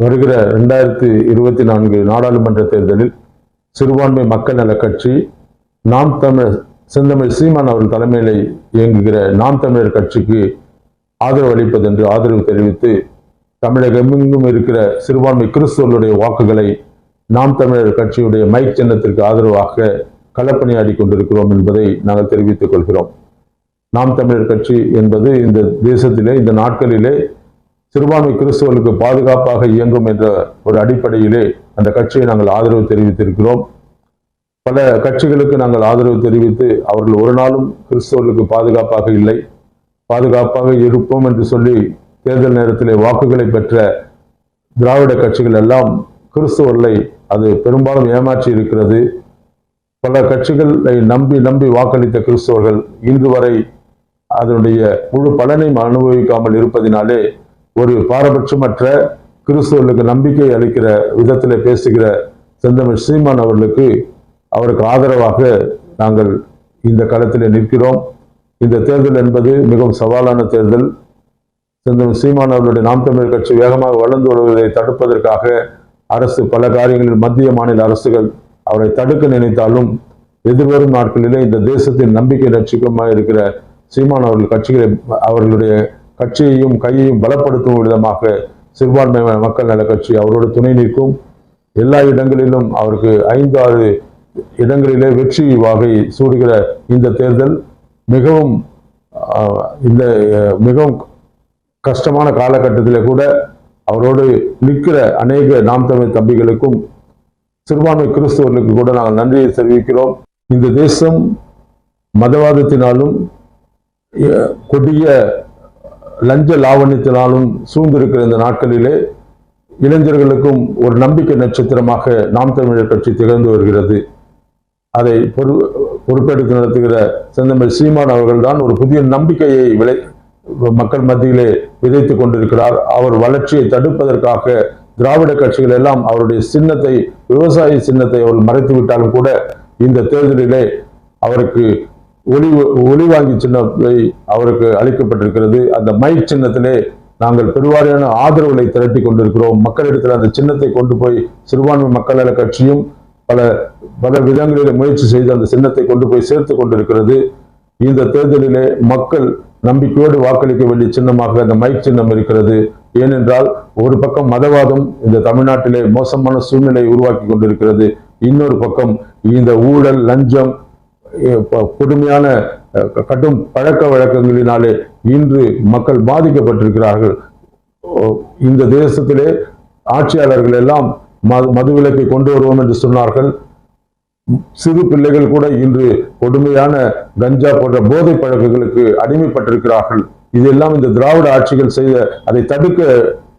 வருகிற 2024 நாடாளுமன்ற தேர்தலில் சிறுபான்மை மக்கள் நல கட்சி நாம் தமிழர் செந்தமிழ் சீமான் அவர்கள் தலைமையில் இயங்குகிற நாம் தமிழர் கட்சிக்கு ஆதரவு அளிப்பது என்று ஆதரவு தெரிவித்து தமிழகமெங்கும் இருக்கிற சிறுபான்மை கிறிஸ்தவர்களுடைய வாக்குகளை நாம் தமிழர் கட்சியுடைய மைக் சின்னத்திற்கு ஆதரவாக களப்பணியாடி கொண்டிருக்கிறோம் என்பதை நாங்கள் தெரிவித்துக் கொள்கிறோம். நாம் தமிழர் கட்சி என்பது இந்த தேசத்திலே இந்த நாட்களிலே சிறுபான்மை கிறிஸ்தவர்களுக்கு பாதுகாப்பாக இயங்கும் என்ற ஒரு அடிப்படையிலே அந்த கட்சியை நாங்கள் ஆதரவு தெரிவித்திருக்கிறோம். பல கட்சிகளுக்கு நாங்கள் ஆதரவு தெரிவித்து அவர்கள் ஒரு நாளும் கிறிஸ்தவர்களுக்கு பாதுகாப்பாக இல்லை, பாதுகாப்பாக இருப்போம் என்று சொல்லி தேர்தல் நேரத்திலே வாக்குகளை பெற்ற திராவிட கட்சிகள் எல்லாம் கிறிஸ்தவர்களை அது பெரும்பாலும் ஏமாற்றி இருக்கிறது. பல கட்சிகளை நம்பி வாக்களித்த கிறிஸ்தவர்கள் இன்று வரை அதனுடைய முழு பலனையும் அனுபவிக்காமல் இருப்பதினாலே ஒரு பாரபட்சமற்ற கிறிஸ்தவர்களுக்கு நம்பிக்கை அளிக்கிற விதத்தில் பேசுகிற செந்தமிழ் சீமான் அவருக்கு ஆதரவாக நாங்கள் இந்த களத்தில் நிற்கிறோம். இந்த தேர்தல் என்பது மிகவும் சவாலான தேர்தல். செந்தமிழ் சீமான் அவர்களுடைய நாம் தமிழர் கட்சி வேகமாக வளர்ந்து வருவதை தடுப்பதற்காக அரசு பல காரியங்களில் மத்திய மாநில அரசுகள் அவரை தடுக்க நினைத்தாலும் எதிர்வரும் நாட்களிலே இந்த தேசத்தின் நம்பிக்கை நட்சத்திரமாக இருக்கிற சீமான் அவர்களுடைய கட்சியையும் கையையும் பலப்படுத்தும் விதமாக சிறுபான்மை மக்கள் நல கட்சி அவரோடு துணை நிற்கும். எல்லா இடங்களிலும் அவருக்கு 5-6 இடங்களிலே வெற்றி வாகை சூடுகிற இந்த தேர்தல் மிகவும் கஷ்டமான காலகட்டத்திலே கூட அவரோடு நிற்கிற அநேக நாம் தமிழ் தம்பிகளுக்கும் சிறுபான்மை கிறிஸ்தவர்களுக்கு கூட நாங்கள் நன்றியை தெரிவிக்கிறோம். இந்த தேசம் மதவாதத்தினாலும் கொடிய லஞ்ச லாவண்யத்தினாலும் சூழ்ந்திருக்கிற இந்த நாட்களிலே இளைஞர்களுக்கும் ஒரு நம்பிக்கை நட்சத்திரமாக நாம் தமிழர் கட்சி திகழ்ந்து வருகிறது. அதை பொறுப்பெடுத்து நடத்துகிற செந்தமிழ் சீமான் அவர்கள்தான் ஒரு புதிய நம்பிக்கையை மக்கள் மத்தியிலே விதைத்துக் கொண்டிருக்கிறார். அவர் வளர்ச்சியை தடுப்பதற்காக திராவிட கட்சிகள் எல்லாம் அவருடைய சின்னத்தை, விவசாய சின்னத்தை அவர்கள் மறைத்து விட்டாலும் கூட இந்த தேர்தலிலே அவருக்கு ஒளி வாங்கி சின்னத்தை அவருக்கு அளிக்கப்பட்டிருக்கிறது. அந்த மைக் சின்னத்திலே நாங்கள் பெருவாரியான ஆதரவுகளை திரட்டி கொண்டிருக்கிறோம். மக்களிடத்தில் அந்த சின்னத்தை கொண்டு போய் சிறுபான்மை மக்கள் நல கட்சியும் பல விதங்களில் முயற்சி செய்து அந்த சின்னத்தை கொண்டு போய் சேர்த்து கொண்டிருக்கிறது. இந்த தேர்தலிலே மக்கள் நம்பிக்கையோடு வாக்களிக்க வேண்டிய சின்னமாக அந்த மைக் சின்னம் இருக்கிறது. ஏனென்றால் ஒரு பக்கம் மதவாதம் இந்த தமிழ்நாட்டிலே மோசமான சூழ்நிலை உருவாக்கி கொண்டிருக்கிறது. இன்னொரு பக்கம் இந்த ஊழல், லஞ்சம், கொடுமையான கடும் பழக்க வழக்கங்களினாலே இன்று மக்கள் பாதிக்கப்பட்டிருக்கிறார்கள். இந்த தேசத்திலே ஆட்சியாளர்கள் எல்லாம் மதுவிலக்கை கொண்டு வருவோம் என்று சொன்னார்கள். சிறு பிள்ளைகள் கூட இன்று கொடுமையான கஞ்சா போன்ற போதை பழக்கங்களுக்கு அடிமைப்பட்டிருக்கிறார்கள். இதெல்லாம் இந்த திராவிட ஆட்சிகள் செய்த அதை தடுக்க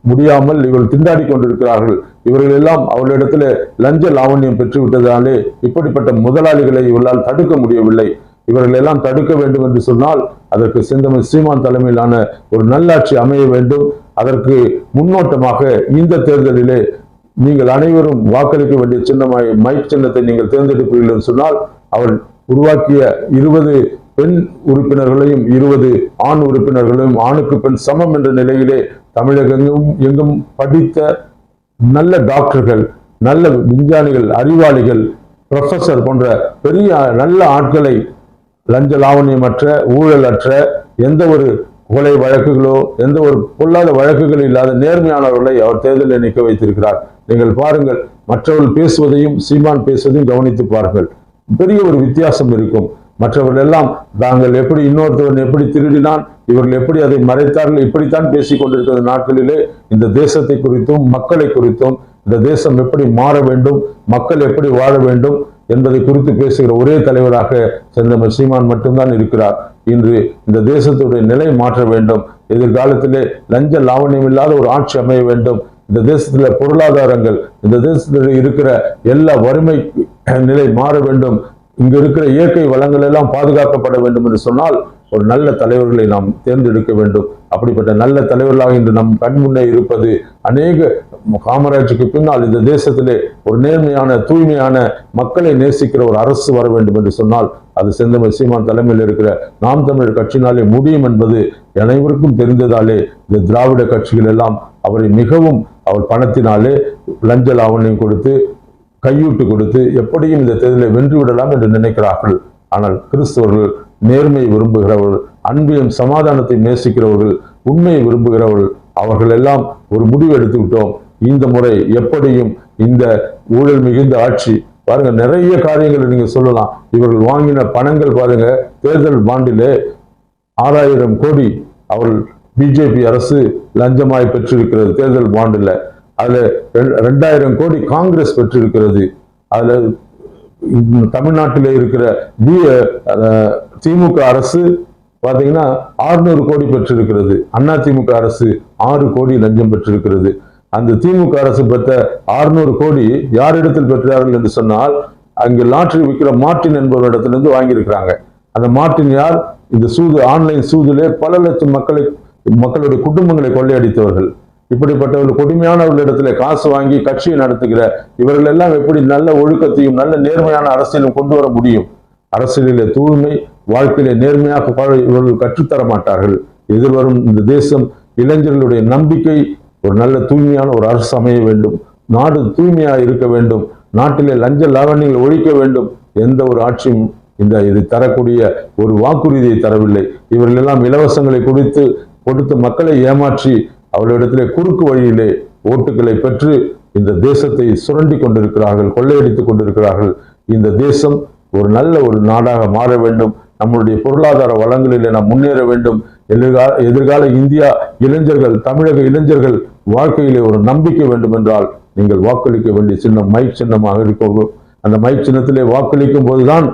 முடியாமல் இவர்கள் திண்டாடி கொண்டிருக்கிறார்கள். இவர்கள் எல்லாம் அவர்களிடத்துல லஞ்ச லாவண்யம் பெற்றுவிட்டதாலே இப்படிப்பட்ட முதலாளிகளை இவர்களால் தடுக்க முடியவில்லை. இவர்கள் எல்லாம் தடுக்க வேண்டும் என்று சொன்னால் அதற்கு செந்தமிழ் சீமான் தலைமையிலான ஒரு நல்லாட்சி அமைய வேண்டும். அதற்கு முன்னோட்டமாக இந்த தேர்தலிலே நீங்கள் அனைவரும் வாக்களிக்க வேண்டிய சின்னமாய் மைக் சின்னத்தை நீங்கள் தேர்ந்தெடுப்பீர்கள் என்று சொன்னால் அவர் உருவாக்கிய 20 பெண் உறுப்பினர்களையும் 20 ஆண் உறுப்பினர்களையும் ஆணுக்கு பெண் சமம் என்ற நிலையிலே தமிழகெங்கும் எங்கும் படித்த நல்ல டாக்டர்கள், நல்ல விஞ்ஞானிகள், அறிவாளிகள், ப்ரொஃபசர் போன்ற பெரிய நல்ல ஆட்களை லஞ்ச லாவண்யமற்ற, ஊழலற்ற, எந்த ஒரு கொலை வழக்குகளோ எந்த ஒரு பொல்லாத வழக்குகள் இல்லாத நேர்மையானவர்களை அவர் தேர்தலில் நிற்க வைத்திருக்கிறார். நீங்கள் பாருங்கள், மற்றவர்கள் பேசுவதையும் சீமான் பேசுவதையும் கவனித்து பாருங்கள். பெரிய ஒரு வித்தியாசம் இருக்கும். மற்றவர்கள் எல்லாம் தாங்கள் எப்படி இன்னொருத்தவன் எப்படி திருடினான், இவர்கள் எப்படி அதை மறைத்தார்கள், இப்படித்தான் பேசிக் கொண்டிருக்கிற நாட்களிலே இந்த தேசத்தை குறித்தும் மக்களை குறித்தும் இந்த தேசம் எப்படி மாற வேண்டும், மக்கள் எப்படி வாழ வேண்டும் என்பதை குறித்து பேசுகிற ஒரே தலைவராக செந்தமிழ் சீமான் மட்டும்தான் இருக்கிறார். இன்று இந்த தேசத்துடைய நிலை மாற்ற வேண்டும். எதிர்காலத்திலே லஞ்ச லாவண்யம் இல்லாத ஒரு ஆட்சி அமைய வேண்டும். இந்த தேசத்துல பொருளாதாரங்கள், இந்த தேசத்தில் இருக்கிற எல்லா வறுமை நிலை மாற வேண்டும். இங்கு இருக்கிற இயற்கை வளங்கள் எல்லாம் பாதுகாக்கப்பட வேண்டும் என்று சொன்னால் ஒரு நல்ல தலைவர்களை நாம் தேர்ந்தெடுக்க வேண்டும். அப்படிப்பட்ட நல்ல தலைவர்களாக இன்று நம் கண் முன்னே இருப்பது அநேக காமராஜுக்கு பின்னால் இந்த தேசத்திலே ஒரு நேர்மையான, தூய்மையான, மக்களை நேசிக்கிற ஒரு அரசு வர வேண்டும் என்று சொன்னால் அது செந்தமிழ் சீமான் தலைமையில் இருக்கிற நாம் தமிழர் கட்சியினாலே முடியும் என்பது அனைவருக்கும் தெரிந்ததாலே இந்த திராவிட கட்சிகள் எல்லாம் அவரை மிகவும் அவர் பணத்தினாலே லஞ்ச லாவண்யம் கொடுத்து கையூட்டு கொடுத்து எப்படியும் இந்த தேர்தலை வென்றுவிடலாம் என்று நினைக்கிறார்கள். ஆனால் கிறிஸ்தவர்கள் நேர்மையை விரும்புகிறவர்கள், அன்பையும் சமாதானத்தை நேசிக்கிறவர்கள், உண்மையை விரும்புகிறவர்கள், அவர்கள் எல்லாம் ஒரு முடிவு எடுத்து விட்டோம். இந்த முறை எப்படியும் இந்த ஊழல் மிகுந்த ஆட்சி பாருங்க, நிறைய காரியங்களை நீங்க சொல்லலாம். இவர்கள் வாங்கின பணங்கள் பாருங்க, தேர்தல் பாண்டிலே 6000 கோடி அவர்கள் பிஜேபி அரசு லஞ்சமாய் பெற்றிருக்கிறது தேர்தல் பாண்டில். அதுல 2000 கோடி காங்கிரஸ் பெற்றிருக்கிறது. அதுல தமிழ்நாட்டில் இருக்கிற திமுக அரசு பாத்தீங்கன்னா 600 கோடி பெற்றிருக்கிறது. அதிமுக அரசு 6 கோடி லஞ்சம் பெற்றிருக்கிறது. அந்த திமுக அரசு பெற்ற 600 கோடி யாரிடத்தில் பெற்றார்கள் என்று சொன்னால், அங்கு லாட்டரி விற்கிற மார்ட்டின் என்பவரிடத்திலிருந்து வாங்கியிருக்கிறாங்க. அந்த மார்ட்டின் யார்? இந்த ஆன்லைன் சூதிலே பல லட்சம் மக்களுடைய குடும்பங்களை கொள்ளையடித்தவர்கள். இப்படிப்பட்டவர்கள் கொடுமையானவர்களிடத்துல காசு வாங்கி கட்சியை நடத்துகிற இவர்கள் எல்லாம் எப்படி நல்ல ஒழுக்கத்தையும் நல்ல நேர்மையான அரசியலும் கொண்டு வர முடியும்? அரசியலிலே தூய்மை, வாழ்க்கையிலே நேர்மையாக இவர்கள் கற்றுத்தர மாட்டார்கள். எதிர்வரும் இந்த தேசம் இளைஞர்களுடைய நம்பிக்கை ஒரு நல்ல தூய்மையான ஒரு அரசு அமைய வேண்டும். நாடு தூய்மையாக இருக்க வேண்டும். நாட்டிலே லஞ்ச லாவண்யங்களை ஒழிக்க வேண்டும். எந்த ஒரு ஆட்சியும் இது தரக்கூடிய ஒரு வாக்குறுதியை தரவில்லை. இவர்கள் எல்லாம் இலவசங்களை கொடுத்து மக்களை ஏமாற்றி அவர்களிடத்திலே குறுக்கு வழியிலே ஓட்டுகளை பெற்று இந்த தேசத்தை சுரண்டி கொண்டிருக்கிறார்கள், கொள்ளையடித்துக் கொண்டிருக்கிறார்கள். இந்த தேசம் ஒரு நல்ல ஒரு நாடாக மாற வேண்டும். நம்முடைய பொருளாதார வளங்களிலே நாம் முன்னேற வேண்டும். எதிர்கால இந்தியா இளைஞர்கள், தமிழக இளைஞர்கள் வாழ்க்கையிலே ஒரு நம்பிக்கை வேண்டும் என்றால் நீங்கள் வாக்களிக்க வேண்டிய சின்னம் மைக் சின்னமாக இருக்கும். அந்த மைக் சின்னத்திலே வாக்களிக்கும் போதுதான்